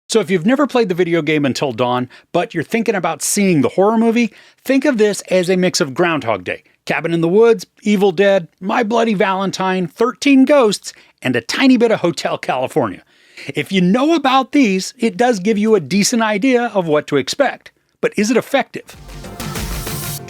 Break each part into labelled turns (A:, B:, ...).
A: So if you've never played the video game Until Dawn, but you're thinking about seeing the horror movie, think of this as a mix of Groundhog Day, Cabin in the Woods, Evil Dead, My Bloody Valentine, 13 Ghosts, and a tiny bit of Hotel California. If you know about these, it does give you a decent idea of what to expect. But is it effective?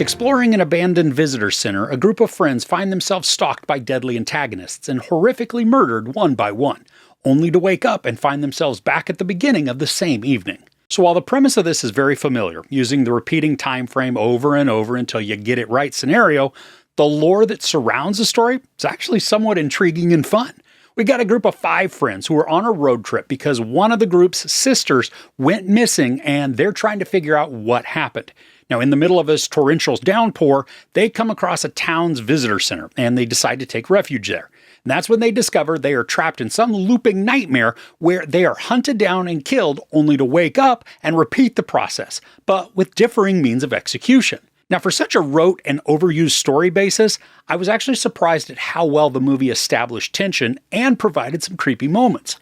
A: Exploring an abandoned visitor center, a group of friends find themselves stalked by deadly antagonists and horrifically murdered one by one, only to wake up and find themselves back at the beginning of the same evening. So while the premise of this is very familiar, using the repeating time frame over and over until you get it right scenario, the lore that surrounds the story is actually somewhat intriguing and fun. We got a group of 5 friends who are on a road trip because one of the group's sisters went missing and they're trying to figure out what happened. Now, in the middle of this torrential downpour, they come across a town's visitor center and they decide to take refuge there. And that's when they discover they are trapped in some looping nightmare where they are hunted down and killed only to wake up and repeat the process, but with differing means of execution. Now, for such a rote and overused story basis, I was actually surprised at how well the movie established tension and provided some creepy moments.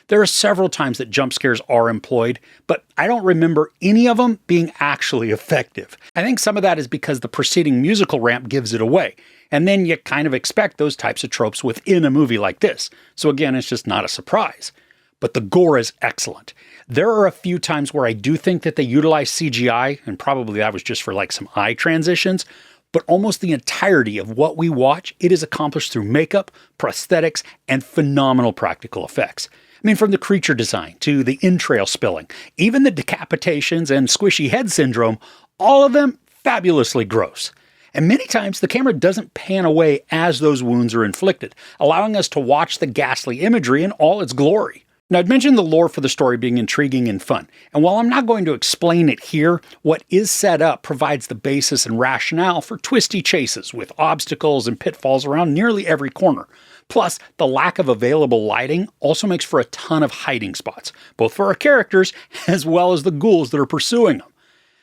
A: There are several times that jump scares are employed, but I don't remember any of them being actually effective. I think some of that is because the preceding musical ramp gives it away, and then you kind of expect those types of tropes within a movie like this. So again, it's just not a surprise. But the gore is excellent. There are a few times where I do think that they utilize CGI, and probably that was just for like some eye transitions, but almost the entirety of what we watch, it is accomplished through makeup, prosthetics, and phenomenal practical effects. I mean, from the creature design to the entrail spilling, even the decapitations and squishy head syndrome, all of them fabulously gross. And many times the camera doesn't pan away as those wounds are inflicted, allowing us to watch the ghastly imagery in all its glory. Now, I'd mentioned the lore for the story being intriguing and fun, and while I'm not going to explain it here, what is set up provides the basis and rationale for twisty chases with obstacles and pitfalls around nearly every corner. Plus, the lack of available lighting also makes for a ton of hiding spots, both for our characters as well as the ghouls that are pursuing them.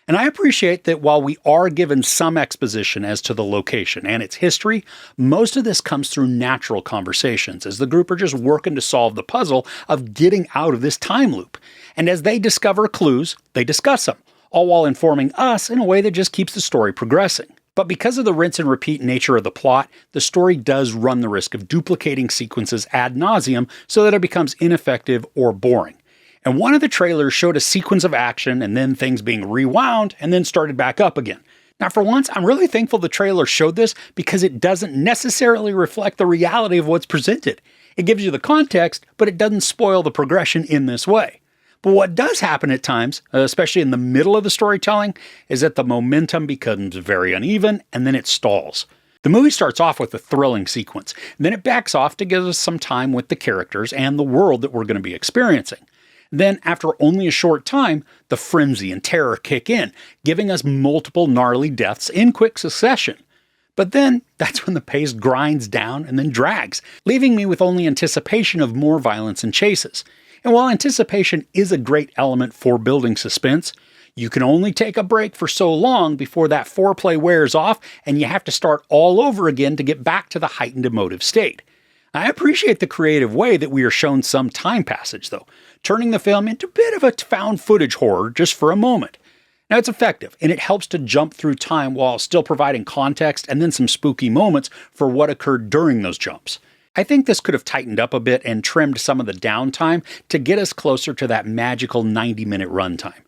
A: And I appreciate that while we are given some exposition as to the location and its history, most of this comes through natural conversations as the group are just working to solve the puzzle of getting out of this time loop. And as they discover clues, they discuss them, all while informing us in a way that just keeps the story progressing. But because of the rinse and repeat nature of the plot, the story does run the risk of duplicating sequences ad nauseum so that it becomes ineffective or boring. And one of the trailers showed a sequence of action and then things being rewound and then started back up again. Now, for once, I'm really thankful the trailer showed this because it doesn't necessarily reflect the reality of what's presented. It gives you the context, but it doesn't spoil the progression in this way. But what does happen at times, especially in the middle of the storytelling, is that the momentum becomes very uneven and then it stalls. The movie starts off with a thrilling sequence, then it backs off to give us some time with the characters and the world that we're going to be experiencing. Then, after only a short time, the frenzy and terror kick in, giving us multiple gnarly deaths in quick succession. But then, that's when the pace grinds down and then drags, leaving me with only anticipation of more violence and chases. And while anticipation is a great element for building suspense, you can only take a break for so long before that foreplay wears off and you have to start all over again to get back to the heightened emotive state. I appreciate the creative way that we are shown some time passage, though, turning the film into a bit of a found footage horror just for a moment. Now, it's effective, and it helps to jump through time while still providing context and then some spooky moments for what occurred during those jumps. I think this could have tightened up a bit and trimmed some of the downtime to get us closer to that magical 90-minute runtime.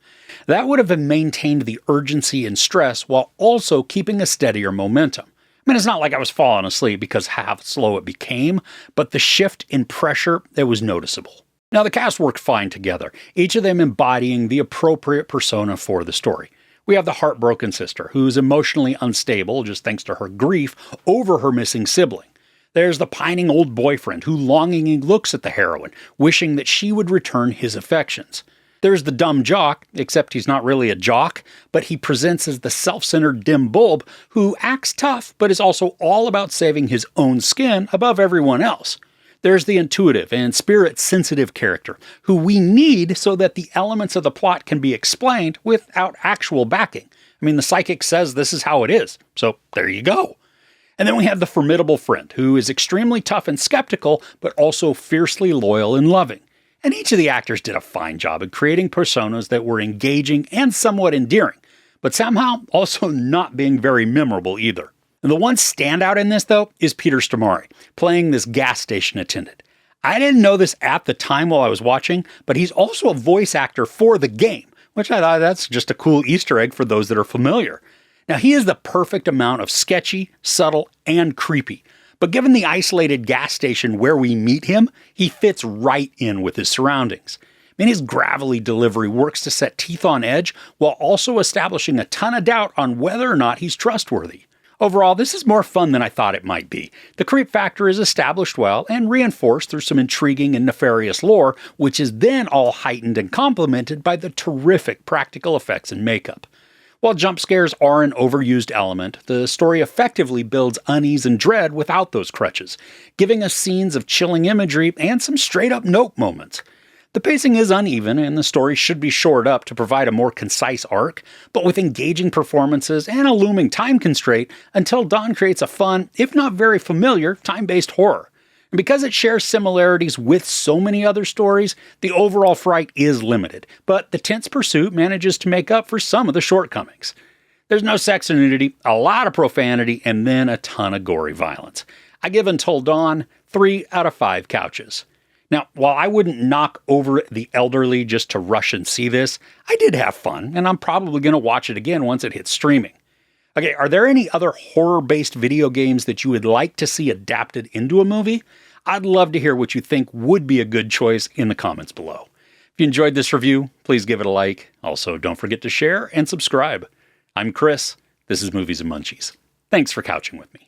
A: That would have maintained the urgency and stress while also keeping a steadier momentum. I mean, it's not like I was falling asleep because how slow it became, but the shift in pressure, it was noticeable. Now, the cast worked fine together, each of them embodying the appropriate persona for the story. We have the heartbroken sister, who's emotionally unstable, just thanks to her grief over her missing sibling. There's the pining old boyfriend, who longingly looks at the heroine, wishing that she would return his affections. There's the dumb jock, except he's not really a jock, but he presents as the self-centered dim bulb who acts tough, but is also all about saving his own skin above everyone else. There's the intuitive and spirit-sensitive character, who we need so that the elements of the plot can be explained without actual backing. I mean, the psychic says this is how it is, so there you go. And then we have the formidable friend, who is extremely tough and skeptical, but also fiercely loyal and loving. and each of the actors did a fine job at creating personas that were engaging and somewhat endearing, but somehow also not being very memorable either. And the one standout in this, though, is Peter Stormare, playing this gas station attendant. I didn't know this at the time while I was watching, but he's also a voice actor for the game, which I thought that's just a cool Easter egg for those that are familiar. Now, he is the perfect amount of sketchy, subtle, and creepy. But given the isolated gas station where we meet him, he fits right in with his surroundings. His gravelly delivery works to set teeth on edge while also establishing a ton of doubt on whether or not he's trustworthy. Overall, this is more fun than I thought it might be. The creep factor is established well and reinforced through some intriguing and nefarious lore, which is then all heightened and complemented by the terrific practical effects and makeup. While jump scares are an overused element, the story effectively builds unease and dread without those crutches, giving us scenes of chilling imagery and some straight-up nope moments. The pacing is uneven, and the story should be shored up to provide a more concise arc, but with engaging performances and a looming time constraint, Until Dawn creates a fun, if not very familiar, time-based horror. And because it shares similarities with so many other stories, the overall fright is limited, but the tense pursuit manages to make up for some of the shortcomings. There's no sex or nudity, a lot of profanity, and then a ton of gory violence. I give Until Dawn 3 out of 5 couches. Now, while I wouldn't knock over the elderly just to rush and see this, I did have fun, and I'm probably going to watch it again once it hits streaming. Okay, are there any other horror-based video games that you would like to see adapted into a movie? I'd love to hear what you think would be a good choice in the comments below. If you enjoyed this review, please give it a like. Also, don't forget to share and subscribe. I'm Chris. This is Movies and Munchies. Thanks for couching with me.